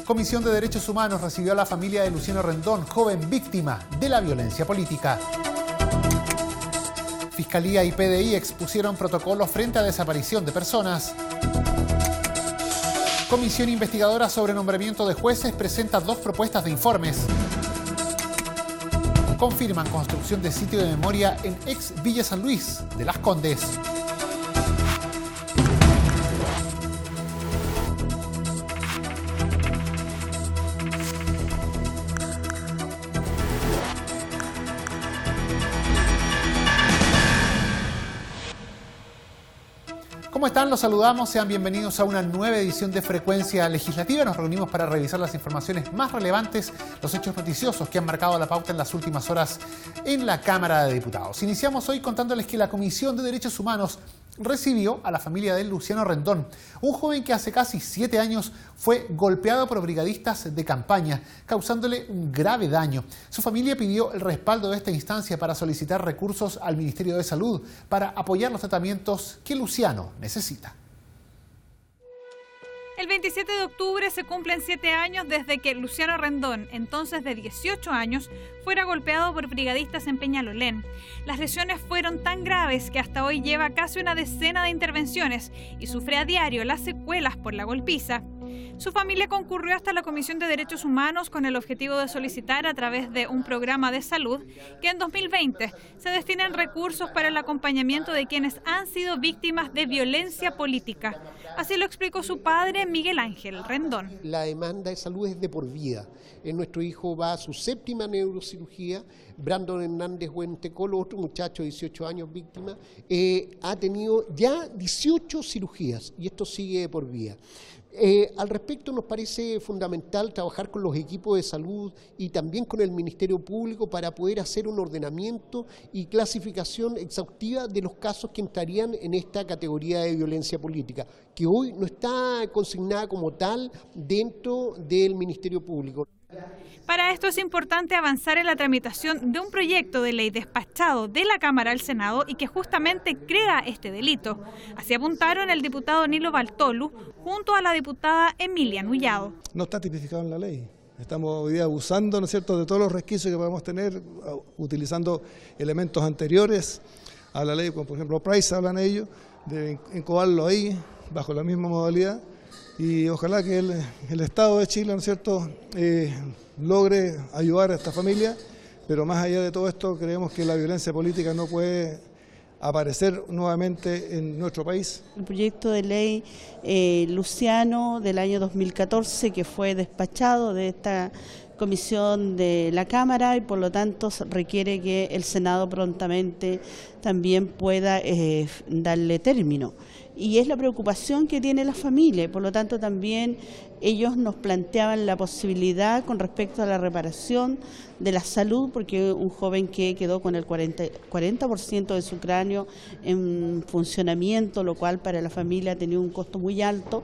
Comisión de Derechos Humanos recibió a la familia de Luciano Rendón, joven víctima de la violencia política. Fiscalía y PDI expusieron protocolos frente a desaparición de personas. Comisión investigadora sobre nombramiento de jueces presenta 2 propuestas de informes. Confirman construcción de sitio de memoria en ex Villa San Luis de Las Condes. ¿Cómo están? Los saludamos, sean bienvenidos a una nueva edición de Frecuencia Legislativa. Nos reunimos para revisar las informaciones más relevantes, los hechos noticiosos que han marcado la pauta en las últimas horas en la Cámara de Diputados. Iniciamos hoy contándoles que la Comisión de Derechos Humanos recibió a la familia de Luciano Rendón, un joven que hace casi 7 años fue golpeado por brigadistas de campaña, causándole un grave daño. Su familia pidió el respaldo de esta instancia para solicitar recursos al Ministerio de Salud para apoyar los tratamientos que Luciano necesita. El 27 de octubre se cumplen 7 años desde que Luciano Rendón, entonces de 18 años, fuera golpeado por brigadistas en Peñalolén. Las lesiones fueron tan graves que hasta hoy lleva casi una decena de intervenciones y sufre a diario las secuelas por la golpiza. Su familia concurrió hasta la Comisión de Derechos Humanos con el objetivo de solicitar a través de un programa de salud que en 2020 se destinen recursos para el acompañamiento de quienes han sido víctimas de violencia política. Así lo explicó su padre, Miguel Ángel Rendón. La demanda de salud es de por vida. Nuestro hijo va a su 7ª neurocirugía. Brandon Hernández Huentecolo, otro muchacho de 18 años víctima, ha tenido ya 18 cirugías y esto sigue de por vida. Al respecto nos parece fundamental trabajar con los equipos de salud y también con el Ministerio Público para poder hacer un ordenamiento y clasificación exhaustiva de los casos que entrarían en esta categoría de violencia política, que hoy no está consignada como tal dentro del Ministerio Público. Para esto es importante avanzar en la tramitación de un proyecto de ley despachado de la Cámara al Senado y que justamente crea este delito. Así apuntaron el diputado Nilo Bartolu junto a la diputada Emilia Nullado. No está tipificado en la ley. Estamos hoy día abusando, ¿no es cierto?, de todos los resquicios que podemos tener, utilizando elementos anteriores a la ley, como por ejemplo Price, hablan ellos, de incubarlo ahí, bajo la misma modalidad. Y ojalá que el Estado de Chile, ¿no es cierto?, logre ayudar a esta familia, pero más allá de todo esto creemos que la violencia política no puede aparecer nuevamente en nuestro país. El proyecto de ley Luciano del año 2014 que fue despachado de esta comisión de la Cámara y por lo tanto requiere que el Senado prontamente también pueda darle término. Y es la preocupación que tiene la familia, por lo tanto también ellos nos planteaban la posibilidad con respecto a la reparación de la salud, porque un joven que quedó con el 40% de su cráneo en funcionamiento, lo cual para la familia tenía un costo muy alto.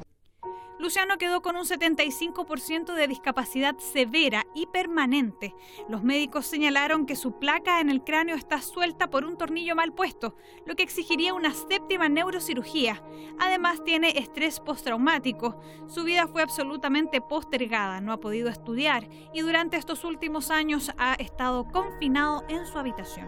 Luciano quedó con un 75% de discapacidad severa y permanente. Los médicos señalaron que su placa en el cráneo está suelta por un tornillo mal puesto, lo que exigiría una 7ª neurocirugía. Además tiene estrés postraumático. Su vida fue absolutamente postergada, no ha podido estudiar y durante estos últimos años ha estado confinado en su habitación.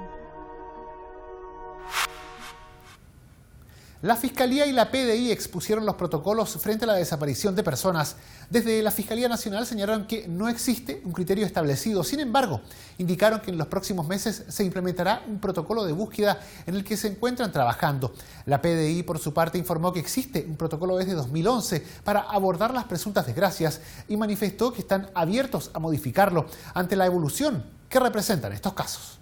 La Fiscalía y la PDI expusieron los protocolos frente a la desaparición de personas. Desde la Fiscalía Nacional señalaron que no existe un criterio establecido. Sin embargo, indicaron que en los próximos meses se implementará un protocolo de búsqueda en el que se encuentran trabajando. La PDI, por su parte, informó que existe un protocolo desde 2011 para abordar las presuntas desgracias y manifestó que están abiertos a modificarlo ante la evolución que representan estos casos.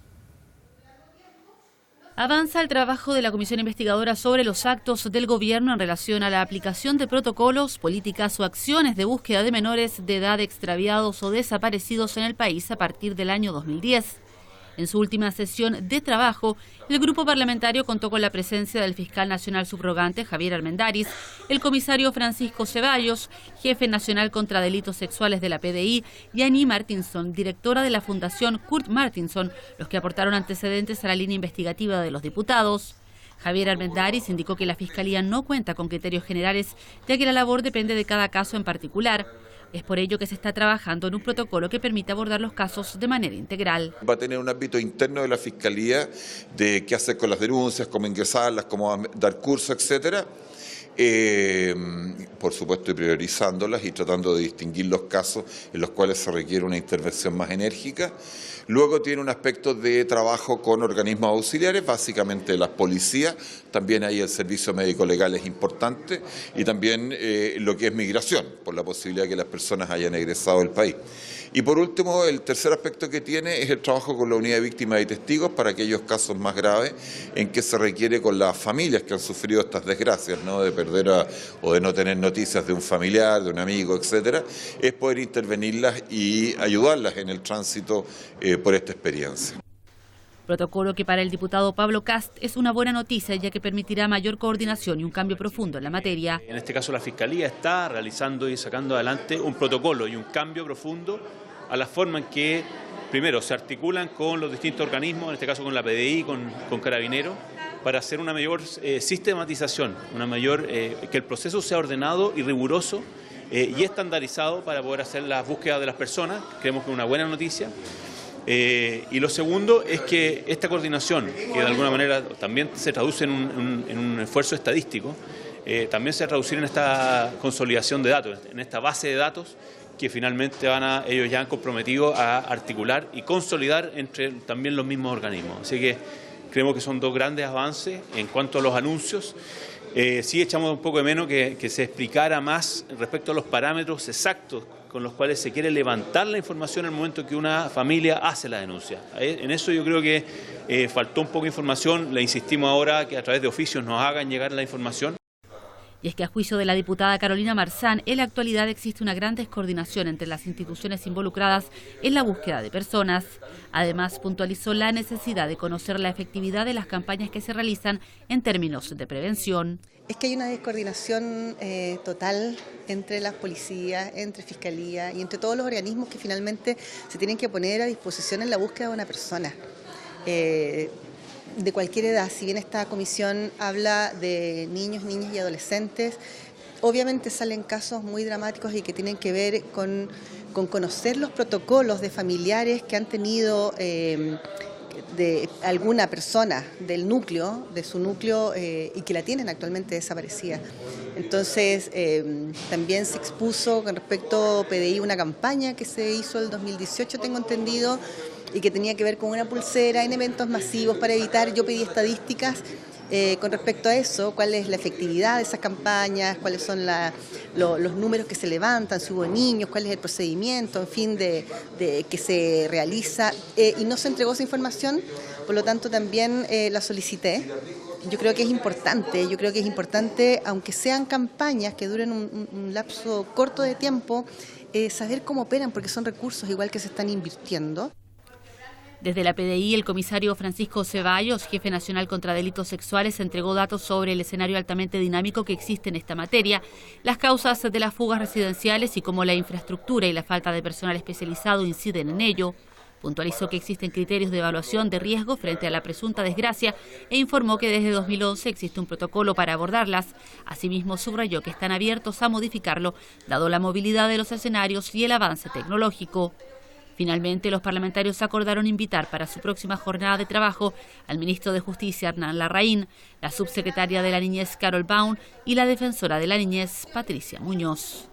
Avanza el trabajo de la Comisión Investigadora sobre los actos del Gobierno en relación a la aplicación de protocolos, políticas o acciones de búsqueda de menores de edad extraviados o desaparecidos en el país a partir del año 2010. En su última sesión de trabajo, el grupo parlamentario contó con la presencia del fiscal nacional subrogante Javier Armendáriz, el comisario Francisco Ceballos, jefe nacional contra delitos sexuales de la PDI, y Annie Martinson, directora de la Fundación Kurt Martinson, los que aportaron antecedentes a la línea investigativa de los diputados. Javier Armendáriz indicó que la Fiscalía no cuenta con criterios generales, ya que la labor depende de cada caso en particular. Es por ello que se está trabajando en un protocolo que permita abordar los casos de manera integral. Va a tener un ámbito interno de la Fiscalía de qué hacer con las denuncias, cómo ingresarlas, cómo dar curso, etcétera. Por supuesto, y priorizándolas y tratando de distinguir los casos en los cuales se requiere una intervención más enérgica. Luego tiene un aspecto de trabajo con organismos auxiliares, básicamente las policías, también ahí el servicio médico legal es importante, y también lo que es migración, por la posibilidad de que las personas hayan egresado del país. Y por último, el tercer aspecto que tiene es el trabajo con la unidad de víctimas y testigos para aquellos casos más graves en que se requiere con las familias que han sufrido estas desgracias, ¿no?, de perder o de no tener noticias de un familiar, de un amigo, etcétera, es poder intervenirlas y ayudarlas en el tránsito por esta experiencia. Protocolo que para el diputado Pablo Cast es una buena noticia, ya que permitirá mayor coordinación y un cambio profundo en la materia. En este caso la Fiscalía está realizando y sacando adelante un protocolo y un cambio profundo a la forma en que, primero, se articulan con los distintos organismos, en este caso con la PDI, con Carabineros, para hacer una mayor sistematización, que el proceso sea ordenado y riguroso y estandarizado para poder hacer las búsquedas de las personas. Creemos que es una buena noticia. Y lo segundo es que esta coordinación, que de alguna manera también se traduce en un esfuerzo estadístico, también se va a traducir en esta consolidación de datos, en esta base de datos que finalmente ellos ya han comprometido a articular y consolidar entre también los mismos organismos. Así que creemos que son dos grandes avances en cuanto a los anuncios. Sí echamos un poco de menos que se explicara más respecto a los parámetros exactos con los cuales se quiere levantar la información en el momento que una familia hace la denuncia. En eso yo creo que faltó un poco de información, le insistimos ahora que a través de oficios nos hagan llegar la información. Y es que a juicio de la diputada Carolina Marzán, en la actualidad existe una gran descoordinación entre las instituciones involucradas en la búsqueda de personas. Además, puntualizó la necesidad de conocer la efectividad de las campañas que se realizan en términos de prevención. Es que hay una descoordinación total entre las policías, entre Fiscalía y entre todos los organismos que finalmente se tienen que poner a disposición en la búsqueda de una persona. De cualquier edad, si bien esta comisión habla de niños, niñas y adolescentes, obviamente salen casos muy dramáticos y que tienen que ver con conocer los protocolos de familiares que han tenido de alguna persona del núcleo, de su núcleo y que la tienen actualmente desaparecida. Entonces, también se expuso con respecto a PDI una campaña que se hizo el 2018, tengo entendido, y que tenía que ver con una pulsera en eventos masivos para evitar. Yo pedí estadísticas con respecto a eso, cuál es la efectividad de esas campañas, cuáles son los números que se levantan, si hubo niños, cuál es el procedimiento, en fin, de que se realiza, y no se entregó esa información, por lo tanto también la solicité. Yo creo que es importante, aunque sean campañas que duren un lapso corto de tiempo, saber cómo operan, porque son recursos igual que se están invirtiendo. Desde la PDI, el comisario Francisco Ceballos, jefe nacional contra delitos sexuales, entregó datos sobre el escenario altamente dinámico que existe en esta materia, las causas de las fugas residenciales y cómo la infraestructura y la falta de personal especializado inciden en ello. Puntualizó que existen criterios de evaluación de riesgo frente a la presunta desgracia e informó que desde 2011 existe un protocolo para abordarlas. Asimismo, subrayó que están abiertos a modificarlo, dado la movilidad de los escenarios y el avance tecnológico. Finalmente, los parlamentarios acordaron invitar para su próxima jornada de trabajo al ministro de Justicia, Hernán Larraín, la subsecretaria de la Niñez, Carol Baum, y la defensora de la Niñez, Patricia Muñoz.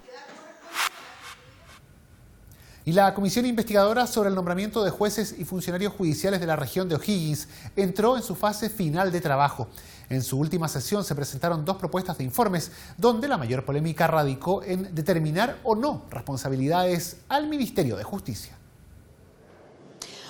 Y la comisión investigadora sobre el nombramiento de jueces y funcionarios judiciales de la región de O'Higgins entró en su fase final de trabajo. En su última sesión se presentaron 2 propuestas de informes, donde la mayor polémica radicó en determinar o no responsabilidades al Ministerio de Justicia.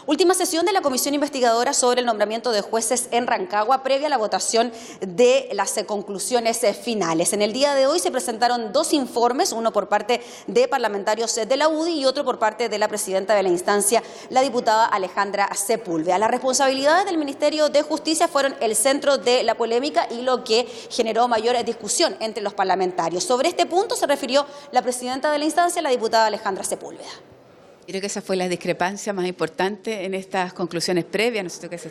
Última sesión de la comisión investigadora sobre el nombramiento de jueces en Rancagua, previa a la votación de las conclusiones finales. En el día de hoy se presentaron 2 informes, uno por parte de parlamentarios de la UDI y otro por parte de la presidenta de la instancia, la diputada Alejandra Sepúlveda. Las responsabilidades del Ministerio de Justicia fueron el centro de la polémica y lo que generó mayor discusión entre los parlamentarios. Sobre este punto se refirió la presidenta de la instancia, la diputada Alejandra Sepúlveda. Creo que esa fue la discrepancia más importante en estas conclusiones previas, ¿no es cierto?, que se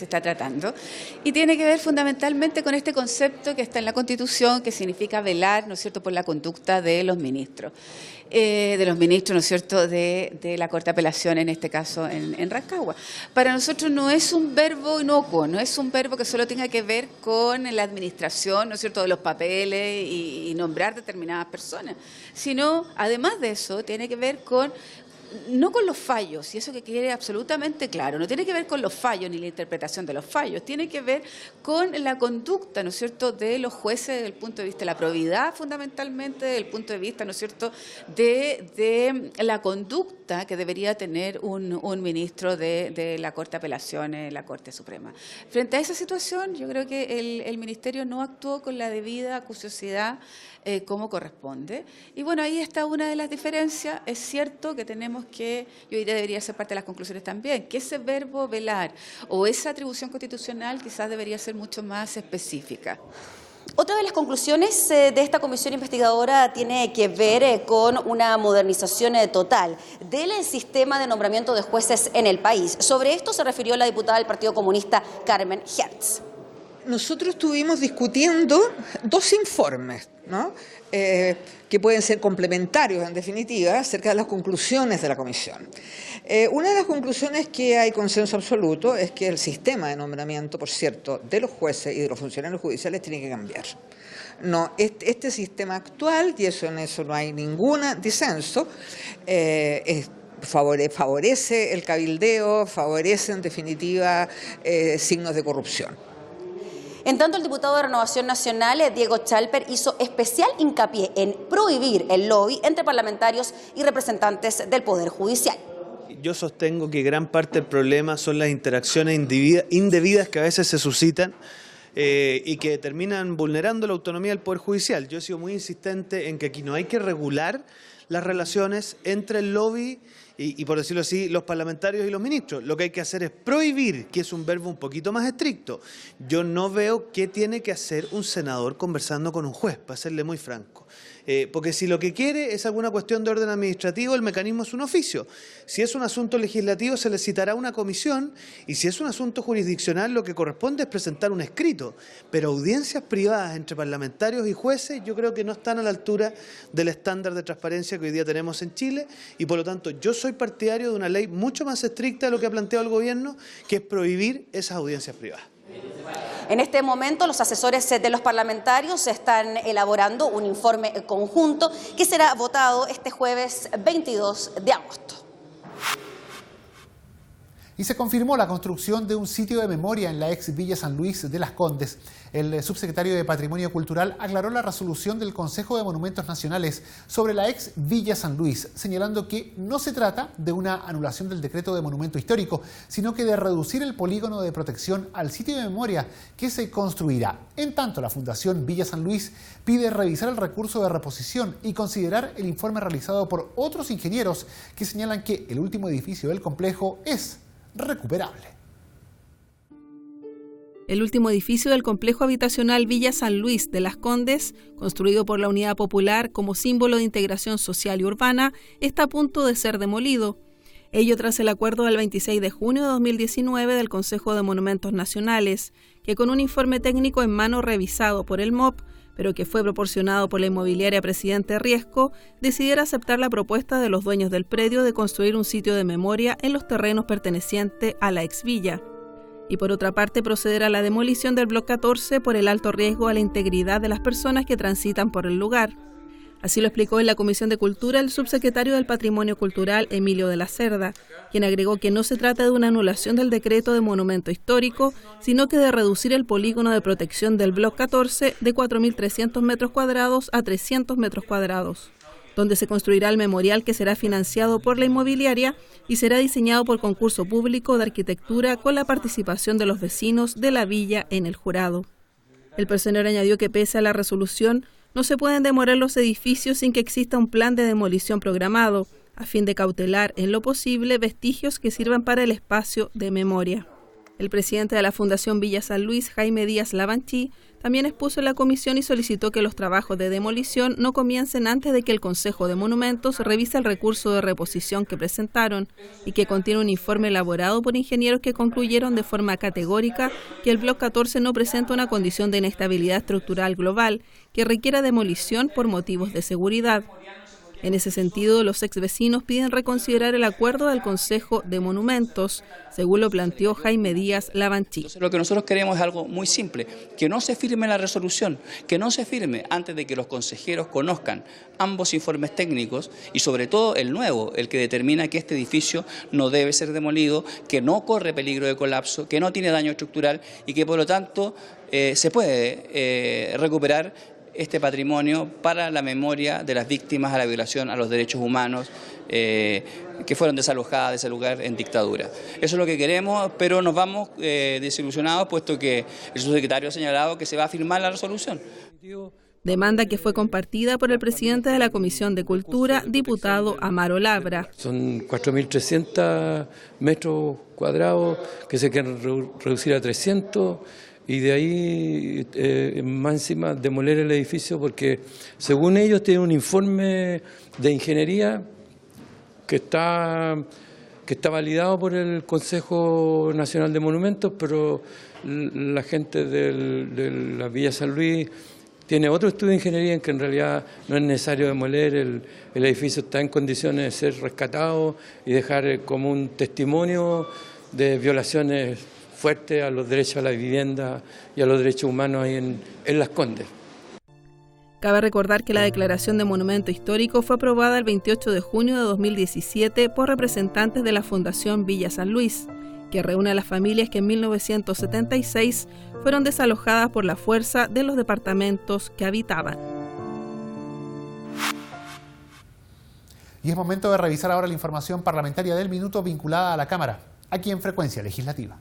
está tratando, y tiene que ver fundamentalmente con este concepto que está en la Constitución, que significa velar, ¿no es cierto?, por la conducta de los ministros, ¿no es cierto?, de la Corte de Apelación, en este caso en Rancagua. Para nosotros no es un verbo inocuo, no es un verbo que solo tenga que ver con la administración, ¿no es cierto?, de los papeles y nombrar determinadas personas, sino, además de eso, tiene que ver no con los fallos, y eso que quede absolutamente claro, no tiene que ver con los fallos ni la interpretación de los fallos, tiene que ver con la conducta, ¿no es cierto?, de los jueces desde el punto de vista de la probidad, fundamentalmente, desde el punto de vista, ¿no es cierto?, de la conducta que debería tener un ministro de la Corte de Apelaciones, la Corte Suprema. Frente a esa situación, yo creo que el Ministerio no actuó con la debida acuciosidad como corresponde. Y bueno, ahí está una de las diferencias. Es cierto que tenemos que, yo diría debería ser parte de las conclusiones también, que ese verbo velar o esa atribución constitucional quizás debería ser mucho más específica. Otra de las conclusiones de esta comisión investigadora tiene que ver con una modernización total del sistema de nombramiento de jueces en el país. Sobre esto se refirió la diputada del Partido Comunista, Carmen Hertz. Nosotros estuvimos discutiendo dos informes, ¿no?, que pueden ser complementarios, en definitiva, acerca de las conclusiones de la comisión. Una de las conclusiones que hay consenso absoluto es que el sistema de nombramiento, por cierto, de los jueces y de los funcionarios judiciales tiene que cambiar. No, este sistema actual, y en eso no hay ningún disenso, favorece el cabildeo, favorece, en definitiva, signos de corrupción. En tanto, el diputado de Renovación Nacional, Diego Chalper, hizo especial hincapié en prohibir el lobby entre parlamentarios y representantes del Poder Judicial. Yo sostengo que gran parte del problema son las interacciones indebidas que a veces se suscitan y que terminan vulnerando la autonomía del Poder Judicial. Yo he sido muy insistente en que aquí no hay que regular las relaciones entre el lobby y, por decirlo así, los parlamentarios y los ministros. Lo que hay que hacer es prohibir, que es un verbo un poquito más estricto. Yo no veo qué tiene que hacer un senador conversando con un juez, para serle muy franco. Porque si lo que quiere es alguna cuestión de orden administrativo, el mecanismo es un oficio. Si es un asunto legislativo, se le citará una comisión, y si es un asunto jurisdiccional, lo que corresponde es presentar un escrito. Pero audiencias privadas entre parlamentarios y jueces yo creo que no están a la altura del estándar de transparencia que hoy día tenemos en Chile, y por lo tanto yo soy partidario de una ley mucho más estricta de lo que ha planteado el gobierno, que es prohibir esas audiencias privadas. En este momento, los asesores de los parlamentarios están elaborando un informe conjunto que será votado este jueves 22 de agosto. Y se confirmó la construcción de un sitio de memoria en la ex Villa San Luis de Las Condes. El subsecretario de Patrimonio Cultural aclaró la resolución del Consejo de Monumentos Nacionales sobre la ex Villa San Luis, señalando que no se trata de una anulación del decreto de monumento histórico, sino que de reducir el polígono de protección al sitio de memoria que se construirá. En tanto, la Fundación Villa San Luis pide revisar el recurso de reposición y considerar el informe realizado por otros ingenieros que señalan que el último edificio del complejo es recuperable. El último edificio del complejo habitacional Villa San Luis de Las Condes, construido por la Unidad Popular como símbolo de integración social y urbana, está a punto de ser demolido. Ello tras el acuerdo del 26 de junio de 2019 del Consejo de Monumentos Nacionales, que con un informe técnico en mano revisado por el MOP, pero que fue proporcionado por la inmobiliaria Presidente Riesco, decidiera aceptar la propuesta de los dueños del predio de construir un sitio de memoria en los terrenos pertenecientes a la ex villa. Y por otra parte, proceder a la demolición del Bloque 14 por el alto riesgo a la integridad de las personas que transitan por el lugar. Así lo explicó en la Comisión de Cultura el subsecretario del Patrimonio Cultural, Emilio de la Cerda, quien agregó que no se trata de una anulación del decreto de monumento histórico, sino que de reducir el polígono de protección del Bloque 14 de 4.300 metros cuadrados a 300 metros cuadrados, donde se construirá el memorial que será financiado por la inmobiliaria y será diseñado por concurso público de arquitectura con la participación de los vecinos de la villa en el jurado. El personero añadió que pese a la resolución, no se pueden demoler los edificios sin que exista un plan de demolición programado, a fin de cautelar en lo posible vestigios que sirvan para el espacio de memoria. El presidente de la Fundación Villa San Luis, Jaime Díaz Lavanchi, también expuso en la comisión y solicitó que los trabajos de demolición no comiencen antes de que el Consejo de Monumentos revise el recurso de reposición que presentaron y que contiene un informe elaborado por ingenieros que concluyeron de forma categórica que el Bloque 14 no presenta una condición de inestabilidad estructural global que requiera demolición por motivos de seguridad. En ese sentido, los exvecinos piden reconsiderar el acuerdo del Consejo de Monumentos, según lo planteó Jaime Díaz Lavanchi. Entonces, lo que nosotros queremos es algo muy simple, que no se firme la resolución, que no se firme antes de que los consejeros conozcan ambos informes técnicos y sobre todo el nuevo, el que determina que este edificio no debe ser demolido, que no corre peligro de colapso, que no tiene daño estructural y que por lo tanto se puede recuperar este patrimonio para la memoria de las víctimas a la violación a los derechos humanos que fueron desalojadas de ese lugar en dictadura. Eso es lo que queremos, pero nos vamos desilusionados puesto que el subsecretario ha señalado que se va a firmar la resolución. Demanda que fue compartida por el presidente de la Comisión de Cultura, diputado Amaro Labra. Son 4.300 metros cuadrados que se quieren reducir a 300. Y de ahí más encima demoler el edificio porque según ellos tienen un informe de ingeniería que está validado por el Consejo Nacional de Monumentos, pero la gente de la Villa San Luis tiene otro estudio de ingeniería en que en realidad no es necesario demoler, el edificio está en condiciones de ser rescatado y dejar como un testimonio de violaciones fuerte a los derechos a la vivienda y a los derechos humanos ahí en Las Condes. Cabe recordar que la declaración de monumento histórico fue aprobada el 28 de junio de 2017 por representantes de la Fundación Villa San Luis, que reúne a las familias que en 1976 fueron desalojadas por la fuerza de los departamentos que habitaban. Y es momento de revisar ahora la información parlamentaria del minuto vinculada a la Cámara, aquí en Frecuencia Legislativa.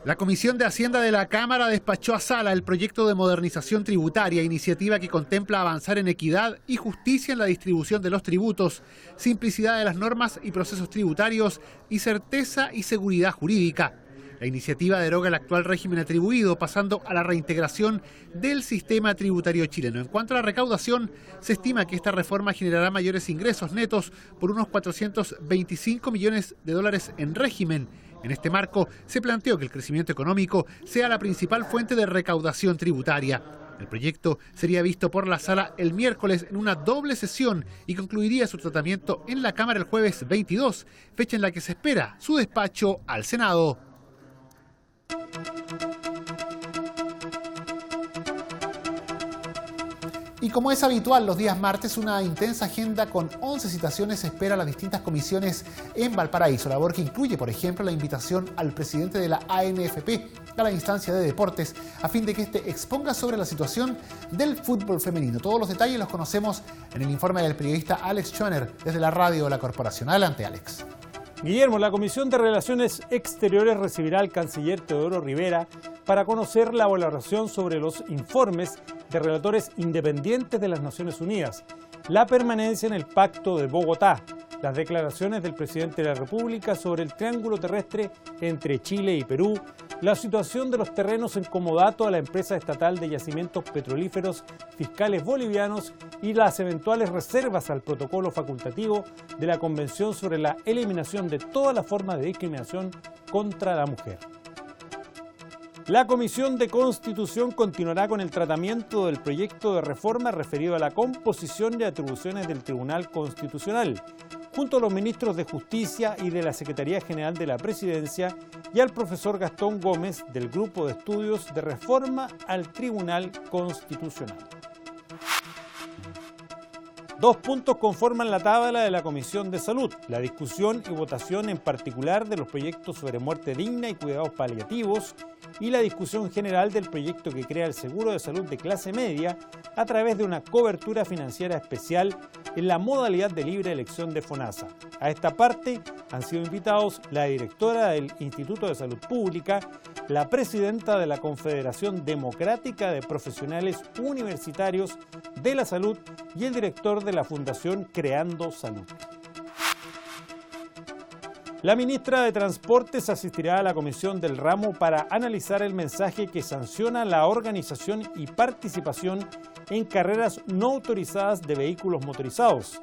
La Comisión de Hacienda de la Cámara despachó a sala el proyecto de modernización tributaria, iniciativa que contempla avanzar en equidad y justicia en la distribución de los tributos, simplicidad de las normas y procesos tributarios y certeza y seguridad jurídica. La iniciativa deroga el actual régimen atribuido, pasando a la reintegración del sistema tributario chileno. En cuanto a la recaudación, se estima que esta reforma generará mayores ingresos netos por unos 425 millones de dólares en régimen. En este marco, se planteó que el crecimiento económico sea la principal fuente de recaudación tributaria. El proyecto sería visto por la sala el miércoles en una doble sesión y concluiría su tratamiento en la Cámara el jueves 22, fecha en la que se espera su despacho al Senado. Y como es habitual los días martes, una intensa agenda con 11 citaciones espera a las distintas comisiones en Valparaíso, labor que incluye, por ejemplo, la invitación al presidente de la ANFP a la instancia de deportes, a fin de que éste exponga sobre la situación del fútbol femenino. Todos los detalles los conocemos en el informe del periodista Alex Schoener desde la radio de la Corporación. Adelante, Alex. Guillermo, la Comisión de Relaciones Exteriores recibirá al canciller Teodoro Rivera para conocer la valoración sobre los informes de relatores independientes de las Naciones Unidas, la permanencia en el Pacto de Bogotá, las declaraciones del presidente de la República sobre el triángulo terrestre entre Chile y Perú, la situación de los terrenos en comodato a la empresa estatal de yacimientos petrolíferos Fiscales Bolivianos y las eventuales reservas al protocolo facultativo de la Convención sobre la eliminación de todas las formas de discriminación contra la mujer. La Comisión de Constitución continuará con el tratamiento del proyecto de reforma referido a la composición y atribuciones del Tribunal Constitucional, junto a los ministros de Justicia y de la Secretaría General de la Presidencia y al profesor Gastón Gómez del Grupo de Estudios de Reforma al Tribunal Constitucional. 2 puntos conforman la tabla de la Comisión de Salud: la discusión y votación en particular de los proyectos sobre muerte digna y cuidados paliativos y la discusión general del proyecto que crea el seguro de salud de clase media a través de una cobertura financiera especial en la modalidad de libre elección de FONASA. A esta parte han sido invitados la directora del Instituto de Salud Pública, la presidenta de la Confederación Democrática de Profesionales Universitarios de la Salud y el director de la Fundación Creando Salud. La ministra de Transportes asistirá a la comisión del ramo para analizar el mensaje que sanciona la organización y participación en carreras no autorizadas de vehículos motorizados.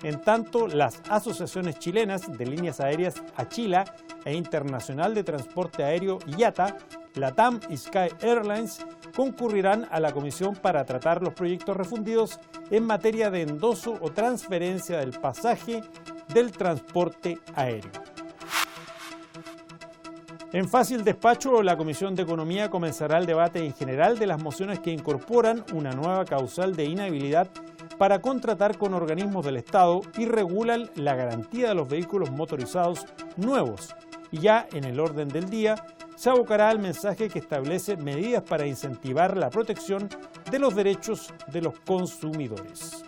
En tanto, las asociaciones chilenas de líneas aéreas Achila e Internacional de Transporte Aéreo IATA, LATAM y Sky Airlines concurrirán a la comisión para tratar los proyectos refundidos en materia de endoso o transferencia del pasaje del transporte aéreo. En fácil despacho, la Comisión de Economía comenzará el debate en general de las mociones que incorporan una nueva causal de inhabilidad para contratar con organismos del Estado y regulan la garantía de los vehículos motorizados nuevos. Y ya en el orden del día se abocará al mensaje que establece medidas para incentivar la protección de los derechos de los consumidores.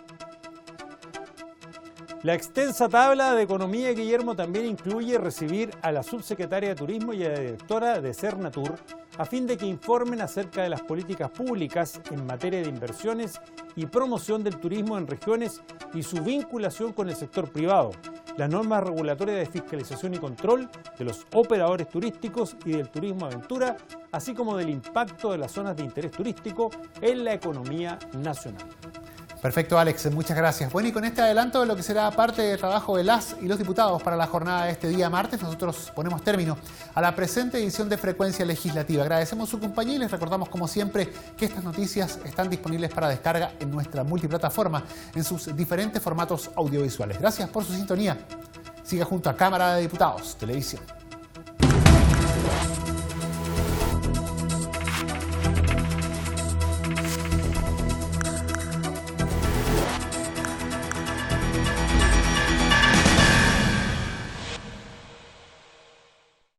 La extensa tabla de economía, Guillermo, también incluye recibir a la subsecretaria de Turismo y a la directora de Cernatur a fin de que informen acerca de las políticas públicas en materia de inversiones y promoción del turismo en regiones y su vinculación con el sector privado, las normas regulatorias de fiscalización y control de los operadores turísticos y del turismo aventura, así como del impacto de las zonas de interés turístico en la economía nacional. Perfecto, Alex, muchas gracias. Bueno, y con este adelanto de lo que será parte del trabajo de las y los diputados para la jornada de este día martes, nosotros ponemos término a la presente edición de Frecuencia Legislativa. Agradecemos su compañía y les recordamos, como siempre, que estas noticias están disponibles para descarga en nuestra multiplataforma en sus diferentes formatos audiovisuales. Gracias por su sintonía. Siga junto a Cámara de Diputados Televisión.